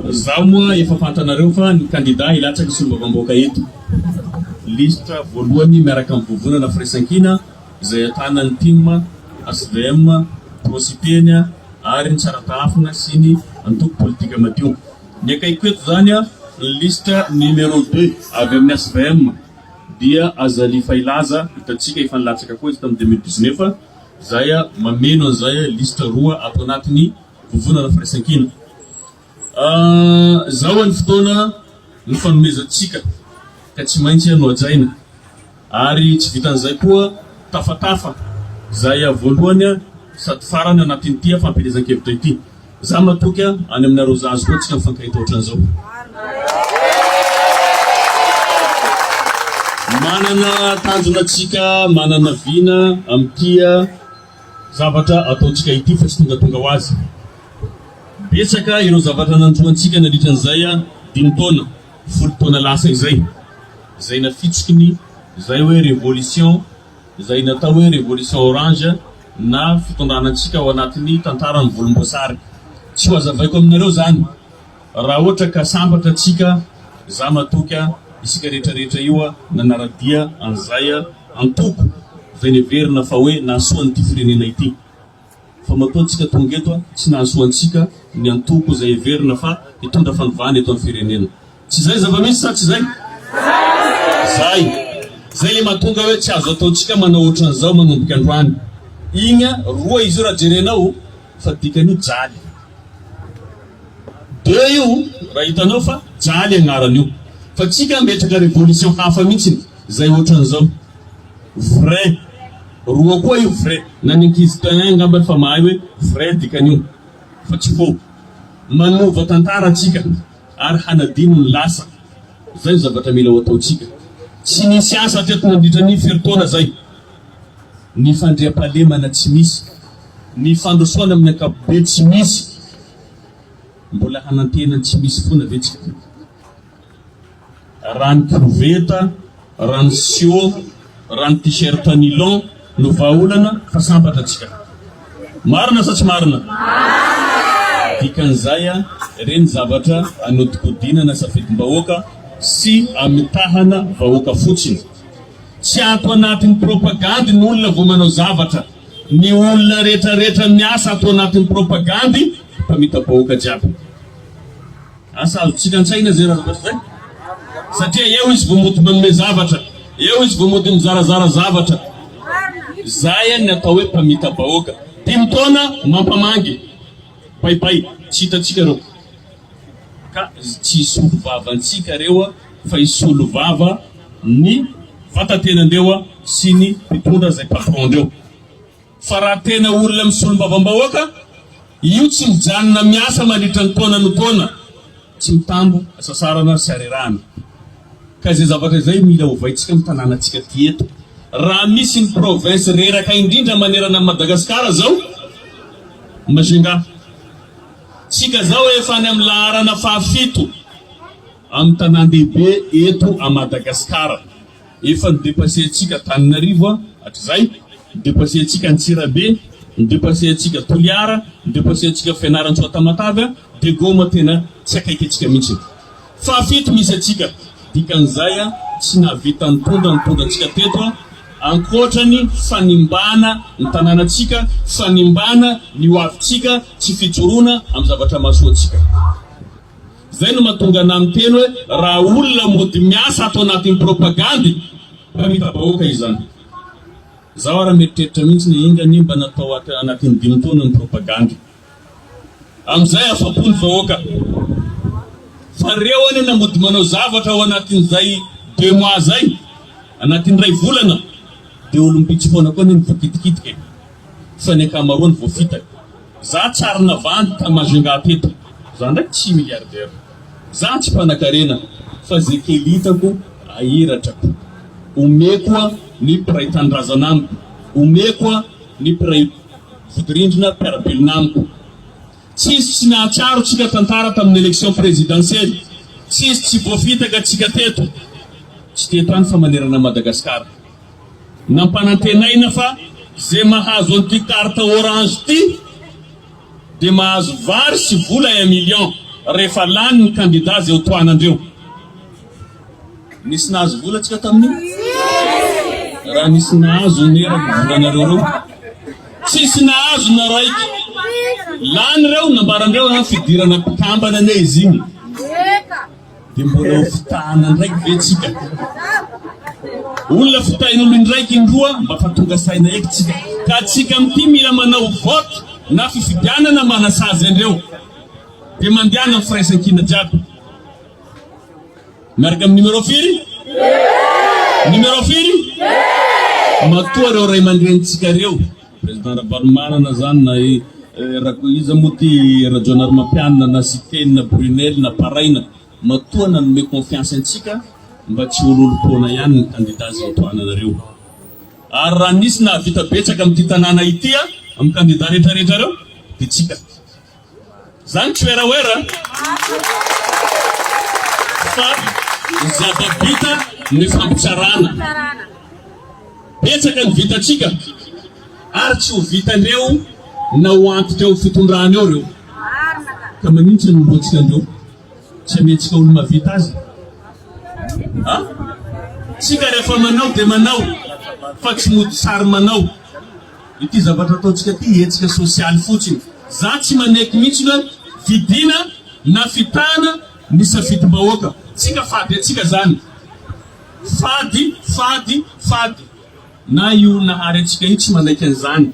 Zaho moa efa fantanareo fa ny candidat ilatsaka solombavamboaka eto. Liste voalohany miaraka amin'ny vovonana firaisankina izay ahitana ny team SVM, prosipenia ary ny tsaratafina sy ny antoko politika madio. Ny akaiky eto zany ny liste numéro 2 avy amin'ny SVM dia Azali Failaza hitantsika efa nilatsaka koa izy tamin'ny 2019 zay mameno an'izay liste roa ato anatiny vovonana firaisankina. Zao ny fotoana ny fanomezantsika ka tsy maintsy hanao ajaina ary tsy vitan'izay koa tafatafa zay voalohany sady farany anatin'ity fampielezan-kevitra ity. Za matoky any amin'ny arozazy koa tsika mifankahita ohatran'izao. Manana tanjona tsika, manana vina amin'ity zavatra ataontsika ity fa tsy tonga ho azy. Betsaka ireo zavatra nandroantsika nandritran'izay 5 taona, 10 taona lasa izay nafitsiky izay hoe révolution, izay natao hoe révolution orange na fitondranantsika ao anatin'ny tantaran'ny volomboasary. Tsy ho azavaiko aminareo zany raha ohatra ka sambatra tsika za matoka isika rehetrarehetra io nanaradia an'izay antoko izay neverina fa hoe nahasoan'ity firenena ity. Fa mataontsika tonga eto tsy nahasoantsika ny antoko izay heverina fa hitondra fandovana eto amin'ny firenena. Tsy zay zava-misy sa tsy zay? Zay le mahatonga hoe tsy azo ataontsika manao ohatran'izao manomboka androany. Igny roa izy io raha jerenao fa dikan'io jaly. 2 io raha hitanao fa jaly agnarany io. Fa tsika metraka révolution hafa mihitsy zay ohatran'izao. Vrai. Roa koa io vrai. Na ny ankizy tagny ngamba fa mahay hoe vrai dikan'io. Fa tsy fô. Manova tantara tsika ary hanadino ny lasa. Zay ny zavatra mila ho ataontsika. Tsy nisy asa teto nandritra ny firy-taona zay. Ny fandriam-pahalemana tsy misy. Ny fandrosoana amin'ny ankapobeny tsy misy. Mbola hanantenany tsy misy foana vetsika. Rano kreveta, rano sio, rano t-shirt nylon no vahaolana fa sambatra tsika. Marina sa tsy marina? Dikan'izay reny zavatra anodikodinana safidim-bahoaka sy amitahana vahoaka fotsiny. Tsy ato anatin'ny propagandy ny olona vao manao zavatra. Ny olona rehetrarehetra miasa ato anatin'ny propagandy mpamita-bahoaka jiaby. Asa azotsika an-tsaina zay raha zavatra zay? Satria eo izy vao mody manome zavatra, eo izy vao mody mizarazara zavatra. Zay ny atao hoe mpamita-bahoaka. 5 taona mampamangy. Paipay, tsy hitatsika reo. Ka tsy isolo vavantsika reo fa isolo vava ny vatatenandreo sy ny mpitondra zay patrondreo. Fa raha tena olona misolo-bavam-bahoaka, io tsy mijanona miasa mandritra ny taona no taona, tsy mitambo asasarana sy arerana. Ka zay zavatra zay mila hovaitsika amin'ny tanànatsika ty eto. Raha misy ny province reraka indrindra manerana Madagasikara zao, Majunga. Tsika zao efa any amin'ny laharana 7 amin'ny tanàn-dehibe eto a Madagasikara. Efa nidepassentsika Tananarivo hatrizay, nidepassentsika Antsirabe, nidepassentsika Toliara, nidepassentsika Fianaran-Tsoatamatavy, de Goma tena tsy akaiky atsika mihitsy. 7 misy atsika. Dikan'izay tsy nahavita nitondrantsika teto ankoatrany fanimbana ny tanànatsika, fanimbana ny hoavitsika, tsy fijoroana amin'ny zavatra mahasoantsika. Zay no mahatonga an'amin'ny teny hoe raha olona mody miasa ato anatin'ny propagandy mpamita-bahoaka izany. Zaho raha mieritreritra mihitsy ny ingany mba natao anatin'ny 5 taona ny propagandy. Amin'izay afa-pony vahoaka. Fa reo any namody manao zavatra ao anatin'izay 2 mois zay, anatin'ny 2 volana, de olombitsy foana koa ny voakitikitika. Fa ny ankamaroany voafitaka. Za tsara navandy ta Majunga teto. Za ndraiky tsy milliardaire. Za tsy mpanan-karena fa zay kely hitako ahiratrako. Omeko ny mpiray tandrazana amiko. Omeko ny mpiray vodirindrina mpiarabelona amiko. Tsisy tsy nahatsiaro tsika tantara tamin'ny élection présidentielle. Tsisy tsy voafitaka tsika teto. Tsy teto any fa manerana Madagasikara. Nampanantenaina fa zay mahazo an'ity carte orange ty de mahazo vary sy vola 1 million. rehefa lany ny candidat zay ho toanandreo. Nisy nahazo vola tsika tamin'iny? Raha nisy nahazo nera volanareo reo. Tsisy nahazo na raiky. Lany reo nambarandreo fidirana mpikambana ne izy igny. Dia mbola ho fitahana ndraiky ve tsika? Olona fitahin'olo indraiky indroa mba fa tonga saina eky tsika. Ka tsika mity mila manao vote na fifidianana manasazy andreo. Dia mandiana firaisan-kina jiaby. Miaraka amin'ny numéro firy? Numéro firy? Matoa reo ray aman-drenitsika reo. Président Rabaromanana zany na iza moa ty rajonary mampianina na Siteny na Brunel na Paraina. Matoa nanome confiance antsika mba tsy ololopona ihany ny candidat zay toananareo. Ary raha nisy na vita betsaka amin'ity tanàna ity amin'ny candidat rehetrarehetra reo dia tsika. Zany tsy oeraoera fa zava-bita ny fampitsarana. Betsaka ny vitatsika ary tsy ho vitandreo na ho antitra eo fitondrana eo reo. Ka manintsy ny loatsika andreo tsy amentsika olo mavita azy. Tsika rehefa manao dia manao fa tsy mody sary manao. Ity zavatra ataontsika ty hetsika sosialy fotsiny. Za tsy maneky mihitsy hoe vidina na fitana ny safidim-bahoaka. Tsika fady atsika zany. Fady. Na io nahary atsika io tsy manaiky an'izany.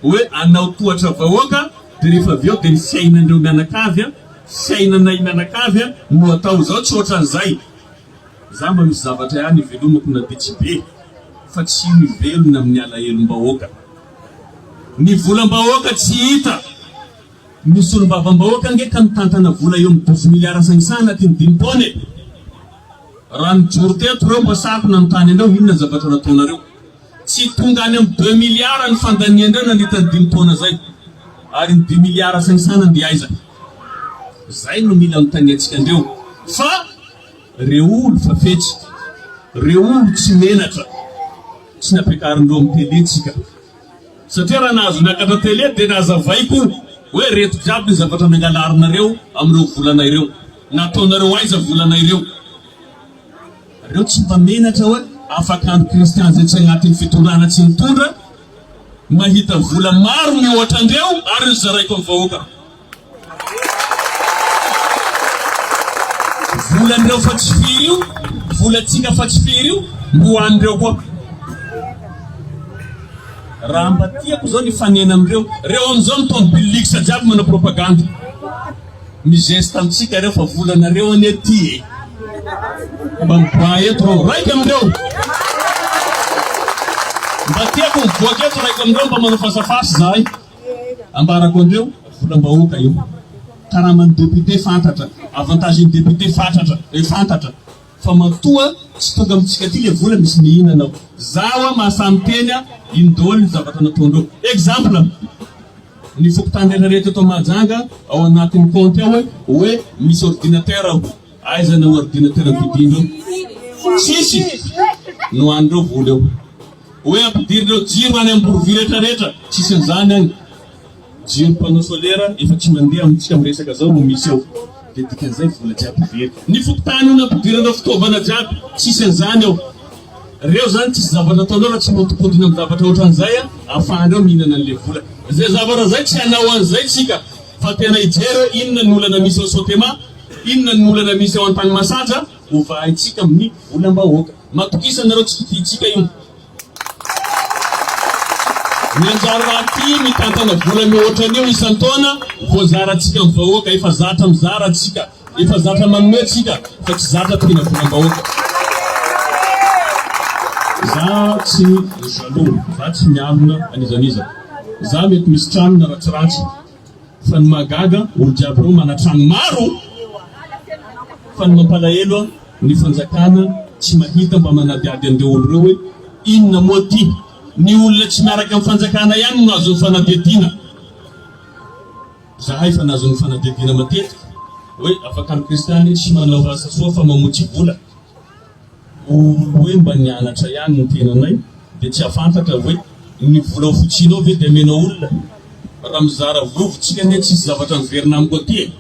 Hoe anao tohatra vahoaka dia rehefa avy eo dia ny fiainandreo mianakavy fiainanay mianakavy no atao zao tsy ohatran'izay. Za mba misy zavatra ihany ivelomako na dia tsy be fa tsy mivelona amin'ny alahelo-mbahoaka. Ny volam-bahoaka tsy hita. Misy olom-bavam-bahoaka nge ka mitantana vola eo amin'ny 12 miliara sangisana ty ny 5 taona. Raha nijoro teto reo mba sako na notany andreo inona zavatra nataonareo. Tsy tonga any amin'ny 2 miliara ny fandaniandreo nanitany 5 taona zay. Ary ny 2 miliara sangisana dia aiza. Zay no mila mitaniantsika andreo. Fa reo olo fa fetsy. Reo olo tsy menatra. Tsy nampiakarindreo amin'ny teletsika. Satria raha nahazo miakatra tele dia nahazavaiko hoe reto jiaby ny zavatra nangalarinareo amin'ireo volanareo. Nataonareo aiza volanareo. Reo tsy mba menatra hoe afaka andro kristian zay tsy agnatin'ny fitondrana tsy mitondra mahita vola maro mihoatra andreo ary nizaraiko amin'ny vahoaka. Volandreo fa tsy firy io, volantsika fa tsy firy io, mbo andreo koa. Raha mba tiako zao ny fanena amindreo, reo amin'izao mitondra biliksa jiaby manao propaganda. Migeste amintsika reo fa volanareo ane ty mba miboa eto reo raika amindreo. Mba tiako miboaka eto raika amindreo mba manao fasafasy zahay. Ambarako andreo volam-bahoaka io. Karaman'ny député fantatra, avantage ny député fantatra. Fa matoa tsy tonga amintsika ty le vola misy mihinanao. Zaho mahasamy teny indôly ny zavatra nataondreo. Exemple, ny fokotany rehetrarehetra eto Mahajanga ao anatin'ny compte ao hoe misy ordinateur ao. Aiza na ordinateur vidindreo. Sisy no andreo vola eo. Hoe ampidirindreo jiro any amin'ny borovi rehetrarehetra. Sisy an'izany any. Jiro panneau solaire efa tsy mandeha amintsika miresaka zao no misy eo. Dia dikan'izay vola jiaby very. Ny fokotany io nampidirana fitaovana jiaby tsisy an'izany eo. Reo zany tsisy zavatra ataonao raha tsy mampipodina amin'ny zavatra ohatran'izay ahafahandreo mihinana an'le vola. Zay zavatra zay tsy hanao an'izay tsika fa tena hijery inona ny olana misy ao Sotema, inona ny olana misy ao Antanimasatra ovahintsika amin'ny volam-bahoaka. Matokisanareo tsy tiantsika io. Ny anjara raha ty mitantana vola mihoatran'io isan-taona voazarantsika amin'ny vahoaka, efa zatra mizara antsika, efa zatra manome antsika fa tsy zatra tiana volam-bahoaka. Za tsy jaloux, za tsy mialona anizaniza. Za mety misy trano na ratsiratsy fa ny magaga olo jiaby reo mana trano maro fa ny mampalahelo ny fanjakana tsy mahita mba manadiady andreo olo reo hoe inona moa ty. Ny olona tsy miaraka amin'ny fanjakana ihany no azo ny fanadihadiana. Zahay fa nazo ny fanadihadiana matetika hoe afaka ny kristiany tsy manao asa soa fa mamotsy vola. Hoe mba nianatra ihany ny tenanay dia tsy afantatra hoe ny vola ho fotsinao ve dia menao olona. Raha mizara vovotsika ne tsisy zavatra miverina amiko aty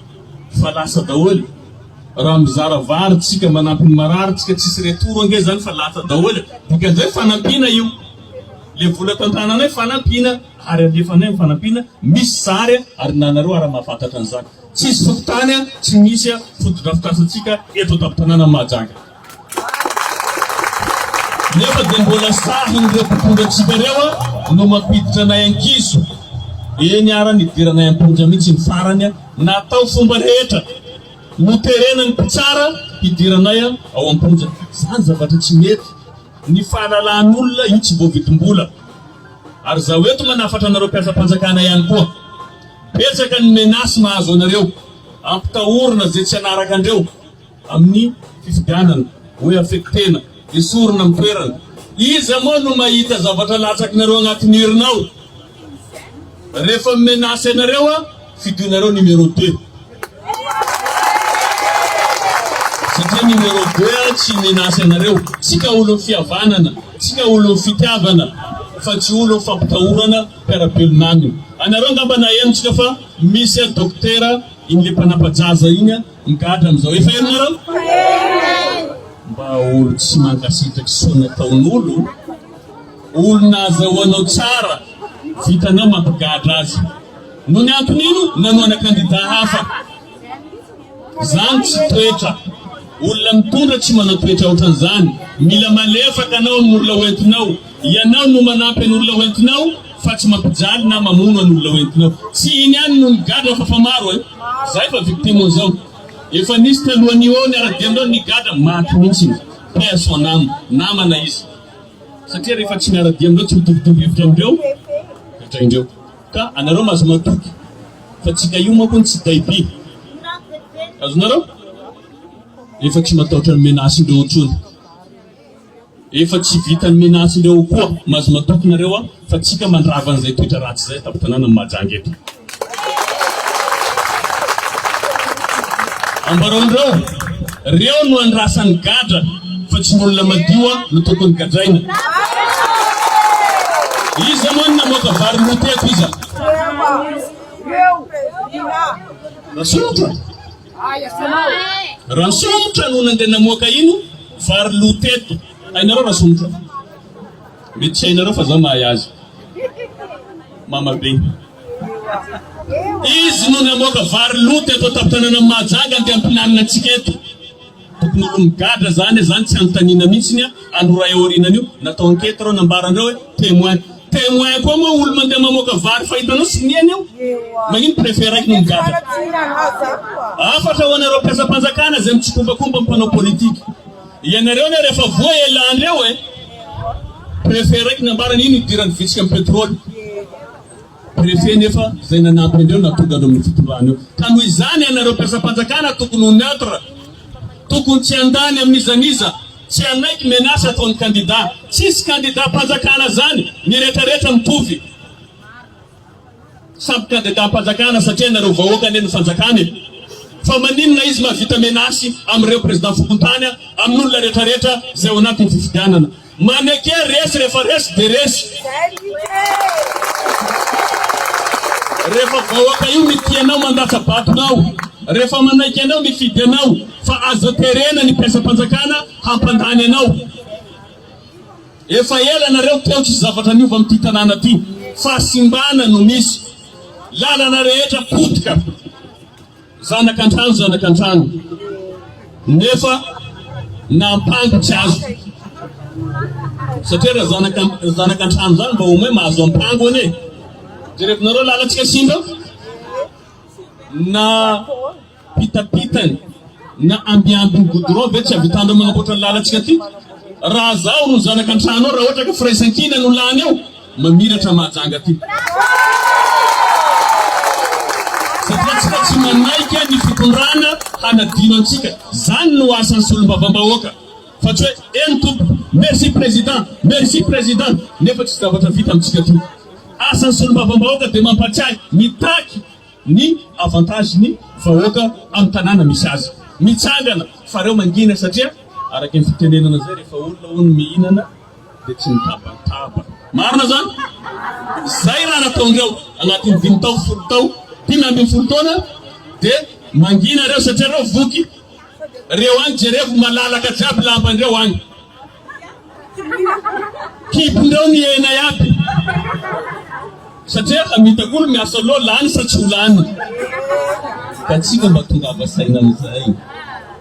fa lasa daholo raha mizara varitsika manampy ny mararitsika tsisy retour ange zany fa lasa daholo dikan'izay fanampiana io le vola tantananay fanampiana ary alefanay fanampiana misy zary ary nanareo ara mahafantatra an'izany tsisy fototany tsy misy fotodrafikasatsika eto an-tampon-tanàna Mahajanga nefa dia mbola sahin'ireo mpitondratsika reo no mampiditra anay ankizo eny ara nidiranay amponja mihitsy ny farany natao fomba rehetra noterena ny mpitsara hidiranay ao amponja zany zavatra tsy mety ny fahalalan'olona io tsy voavidim-bola ary zaho eto manafatra anareo mpiasa-panjakana ihany koa betsaka ny menasy mahazo anareo ampitahorina zay tsy anaraka andreo amin'ny fifidianana hoe afektena esorina amin'ny toerana iza moa no mahita zavatra latsaky nareo agnatin'ny herinao rehefa menasy anareo fidinareo numéro 2 satria numéro 2 tsy menasy anareo tsika olo fihavanana tsika olo fitiavana fa tsy olo fampitahorana mpiara-belonany anareo ngamba nahenontsika fa misy dokotera iny le mpanampajaza iny migadra am'izao efa herinareo mba olo tsy mankasitraky soa nataon'olo olo nazahoanao tsara vitanao mampigadra azy no ny anton'ino nanoana kandida hafa zany tsy toetra olona mitondra tsy manao toetra ohatran'izany mila malefaka anao n'olona hoentinao ianao no manampy an'olona hoentinao fa tsy mampijaly na mamono an'olona hoentinao tsy iny ihany no nigadra fa maro zay fa victime zao efa nisy talohan'ny eo ny ara-diandreo nigadra maty mihitsy paix à son âme namana izy satria rehefa tsy miara-diandreo tsy mitovitovy hevitra amindreo indreo ka anareo mahazo matoky fa tsika io moakony tsy daiby azonareo efa tsy matahotra ny menasy indreo intsony efa tsy vita ny menasy indreo koa mahazo matoky nareo fa tsika mandrava an'izay toetra ratsy zay tampon-tanàna ny Mahajanga eto ambaron'ireo reo no andrasan'ny gadra fa tsy n'olona madio no tokony gadraina iza moa namoaka vary loteto iza rasomotra rasomotra no nandeha namoaka ino vary loteto hainareo rasomotra mety tsy hainareo fa zaho mahay azy mamabe izy no namoaka vary loteto tampon-tanàna Mahajanga dia ampinanana antsika eto tokony olo migadra zany zany tsy anontanina mihitsiny anoray aorinan'io natao ankety reo nambarandreo hoe témoin koa moa olo mandeha mamoaka vary fahitanao sy niany io magnino préféré raiky no migadra afatra ho anareo mpiasa-panjakana zay mitsikombakomba mpanao politika ianareo ne rehefa voa elandreo préféré raiky nambarany ino idirany vitsika amin'ny pétrole préfet nefa zay nanampy andreo natonga andreo amin'ny fitondrana io ka noho izany anareo mpiasa-panjakana tokony ho neutre tokony tsy andany amin'izaniza tsy anaiky menasy ataon'ny candidat tsisy candidat mpanjakana zany ny rehetrarehetra mitovy samy candidat mpanjakana satria nareo vahoaka ane ny fanjakany fa maninona izy mahavita menasy amin'ireo président fokontany amin'olona rehetrarehetra zay ao anatin'ny fifidianana maneke resy rehefa resy de resy rehefa vahoaka io mitianao mandatsa batonao rehefa manaiky anao mifidy anao fa azo terena ny mpiasa-panjakana hampandany anao efa ela nareo teo tsy zavatra niova amin'ity tanàna ty fahasimbana no misy lalana rehetra potika zanak'antrano nefa nampango tsy azo satria raha zanak'antrano zany mba omwe mahazo ampango ane jerevinareo lalatsika simba na pitapitany na ambiambiny goudron ve tsy avitandreo manapotra ny lalatsika ty raha zao no zanak'antrano raha ohatra ka firaisan-kina no lany eo mamiratra Mahajanga ty satria tsika tsy manaiky ny fitondrana hanadino antsika zany no asan'ny solom-bavambahoaka fa tsy hoe eny tompo merci président nefa tsy zavatra vita amintsika ty asan'ny solom-bavambahoaka dia mampatsiahy mitaky ny avantage ny vahoaka amin'ny tanàna misy azy mitsangana fa reo mangina satria araky ny fitenenana zay rehefa olona hono mihinana dia tsy mitabataba marina zany zay raha nataondreo agnatin'ny 20 tao 10 tao 10 ambin'ny 10 taona dia mangina reo satria reo voky reo agny jerevo malalaka jiaby lampandreo agny kipindreo ny hena iaby satria mitakolo miasa loha lany sa tsy ho lany ka tsika mba tongava saina amizay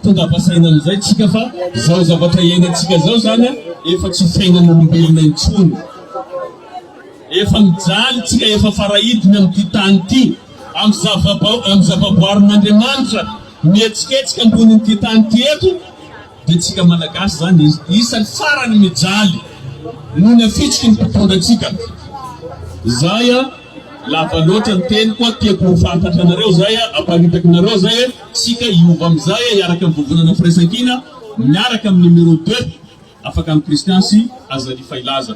tongava saina amizay tsika fa zao zavatra iainantsika zao zany efa tsy fiainan'olombelona intsony efa mijaly tsika efa farahidiny am'ty tany ty amy zavaboarin'Andriamanitra mietsiketsika ambonin'ty tany ty eto de tsika malagasy zany isany farany mijaly noho ny afitsiky ny mpitondrantsika zaya lava loatra ny teny koa tiako ho fantatra anareo zaya amparitako nareo zay tsika iova amizay iaraka amin'ny vovonana firaisankina miaraka amin'ny numéro 2 afaka amin'ny kristiansy Azalifa ilaza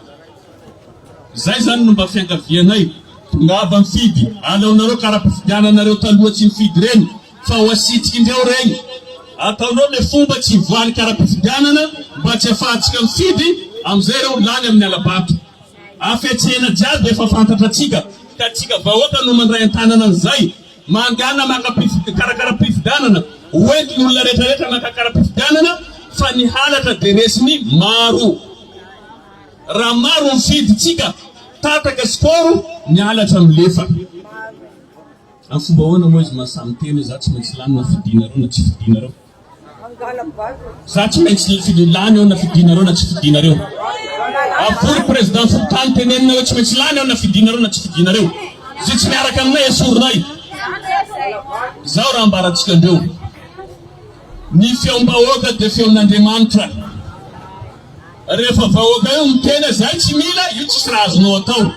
zay zany no mba fiangavianay tongava mifidy aleonareo karaha-pifidiananareo taloha tsy mifidy reny fa ho asitriky indreo regny ataonao le fomba tsy voaly karaha-pifidianana mba tsy afahantsika mifidy amizay reo lany amin'ny alabato afetsena jiaby efa fantatra tsika ka tsika vahoaka no mandray an-tanana an'izay mangana karakara-pifidianana hoentiny olona rehetrarehetra maka karaha-pifidianana fa ny halatra de resiny maro raha maro mifidy tsika tataka skoro ny halatra milefa amin'ny fomba hoana moa izy mahasamy teny za tsy maintsy lany na fidinareo na tsy fidinareo za tsy maintsy lany eo na fidinareo na tsy fidinareo avory président fotany tenenina tsy maintsy lany eo na fidinareo na tsy fidinareo zay tsy miaraka aminay esorinay zao raha ambaratsika andreo ny feom-bahoaka de feon'Andriamanitra rehefa vahoaka io mitena zay tsy mila io tsisy raha azonao atao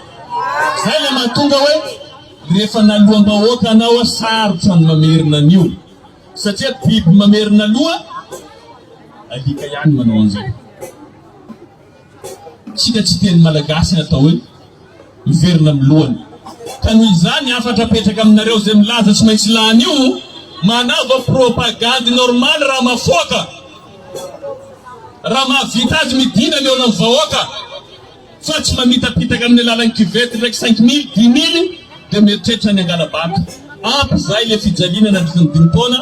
zay le mahatonga hoe rehefa naloam-bahoaka anao sarotra ny mamerina an'io satria biby mamerina loha alika ihany manao an'izay tsika tsy teny malagasy atao hoe miverina amin'ny lohany ka noho izany afatra apetraka aminareo zay milaza tsy maintsy lany io manava propagandy normal raha mafoaka raha mahavita azy midina ny eo amin'ny vahoaka fa tsy mamitapitaka amin'ny alalan'ny kivety ndraiky 5 000 10 000 de mieritreritra ny angalabato ampy zay le fijaliana nandritra ny 5 taona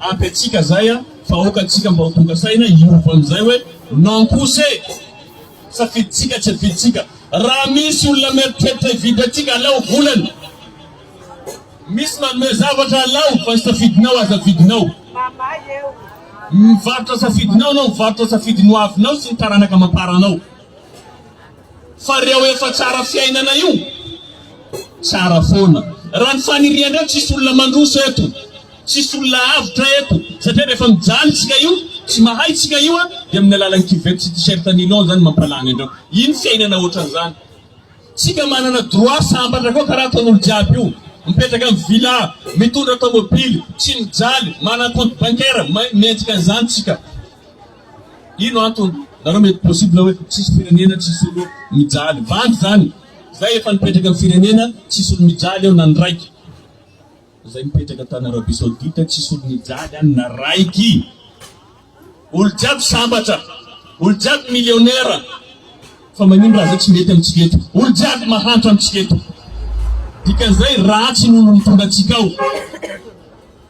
ampy atsika zay fa okantsika mba ho tonga saina iova amizay hoe nankose safiditsika tsy afiditsika raha misy olona mieritreritra hividy atsika alao volany misy manome zavatra alao fa safidinao aza vidinao mivarotra safidinao anao mivarotra safidiny ho avinao sy ny taranaka mamparanao fa reo efa tsara fiainana io tsara foana raha ny faniriandreo tsisy olona mandroso eto tsisy olona avitra eto satria rehefa mijaly tsika io tsy mahay tsika io de amin'ny alalan'ny kivety sy t-shirt nilon zany mampalany andreo iny fiainana ohatran'izany tsika manana droit sambatra koa karaha ataon'olo jiaby io mipetraka amin'ny villa mitondra tomobily tsy mijaly manana compte bancaire mendrika an'izany tsika ino antony nareo mety possible hoe tsisy firenena tsisy olo mijaly vandy zany zay efa nipetraka amin'ny firenena tsisy olo mijaly eo na ny raiky zay mipetraka tany Arabie Saoudite tsisy olo mijaly any na raiky olo jiaby sambatra olo jiaby millionnaire fa magnino raha zay tsy mety amintsika eto olo jiaby mahantra amintsika eto dikan'izay ratsy nono mitondra atsika ao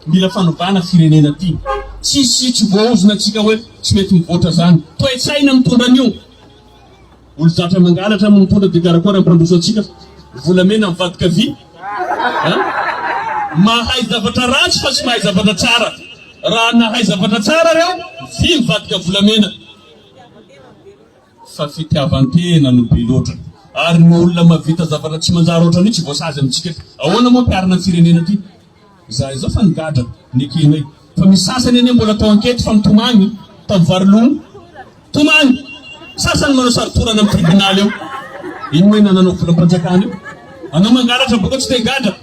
mila fanovana firenena ty tsisy tsy voaozona atsika hoe tsy mety mivoatra zany toetsaina mitondra an'io olo zatra mangalatra mo mitondra de karakôry ampandroso atsika volamena mivadika vy mahay zavatra ratsy fa tsy mahay zavatra tsara raha nahay zavatra tsara reo vy mivadika volamena fa fitiavantena no be loatra ary ny olona mavita zavatra tsy manjary ohatrany tsy voasazy amintsika ahoana moa mpiarina firenena ty za izao fa nigadra nekenay fa misy sasany ane mbola atao ankety fa mitomagny tamin'ny varilony tomagny sasany manao saritorana amin'ny tribunaly eo ino hoe nananao volam-panjakana io anao mangalatra boka tsy te gadra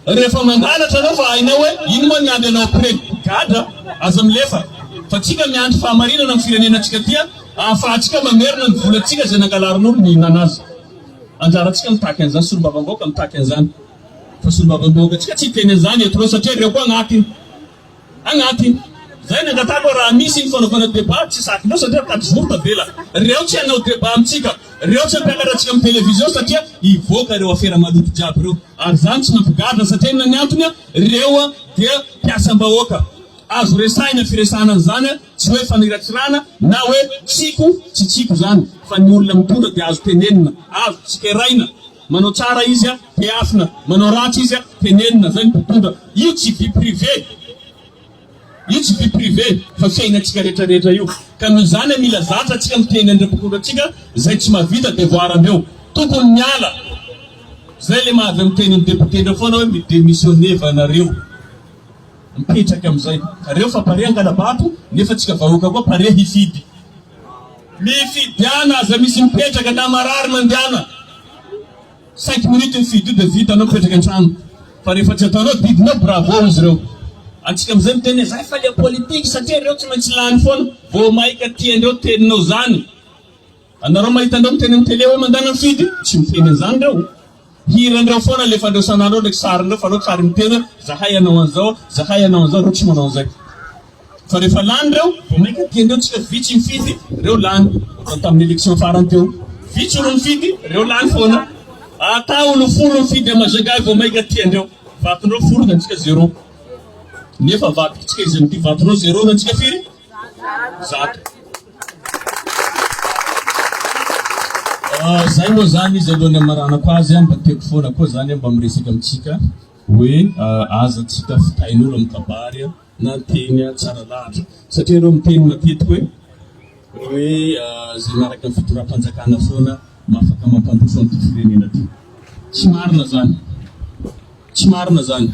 rehefa mangalatra anao fa hainao hoe ino moa ny ady anao après gadra aza milefa fa tsika miandry fahamarinana amin'ny firenenantsika tia ahafahantsika mamerina ny volantsika zay nangalarin'olo ny nanazy anjaratsika mitaky an'izany solom-bavamboaka mitaky an'izany fa solom-bavamboaka tsika tsy teny an'izany eto reo satria reo koa agnatiny zay nangatako raha misy ny fanaovana débat tsy sakinao satria tady zoro tavela reo tsy hanao débat amintsika reo tsy ampiakaratsika amin'ny télévision satria ivoaka reo afera maloto jiaby reo ary zany tsy mampigadra satria na ny antony reo dia mpiasam-bahoaka azo resaina firesahana zany tsy hoe faniratsirana na hoe tsy tsiko zany fa ny olona mitondra dia azo tenenina azo tsikeraina manao tsara izy piafina manao ratsy izy tenenina zany mitondra io tsy vie privé io tsy vie privé fa fiainatsika rehetrarehetra io ka noho zany mila zatra atsika miteny andre mpitondra atsika zay tsy mahavita devoir andreo tokony miala zay le mahavy miteny ny député-ndreo foana hoe midémissionné vanareo mipetraka amizay reo fa pare angalabato nefa tsika vahoaka koa pare hifidy mifidiana aza misy mipetraka na marary mandiana 5 minutes mifidy de vita anao mipetraka antrano fa rehefa tsy ataonao didinao bravo izy reo antsika amizay miteny zay fa le politique satria reo tsy maintsy lany foana vao maika tiandreo teninao zany anareo mahitandreo miteny amin'ny télé hoe mandana mifidy tsy miteny an'izany reo hirandreo foana lefandreo sanandreo ndraiky sarindreo fa reo sary miteny zahay anao an'izao zahay anao an'izao reo tsy manao an'izay fa rehefa lany reo vao maika tiandreo tsika vitsy mifidy reo lany tamin'ny élection farany teo vitsy olo mifidy reo lany foana ata olo folo mifidy amazagay vao maika tiandreo vatondreo folo da antsika zéro nefa vatitsika izy amity vatondreo zéro na antsika firy zato zay moa zany izy alohany amaranako azy mba tiako foana koa zany mba miresaka amitsika hoe azatsika fitain'olo amin'ny kabary na teny tsara lahatra satria reo miteny matetiky hoe zay miaraka amin'ny fitoram-panjakana foana mafaka mampandroso an'ity firenena ty tsy marina zany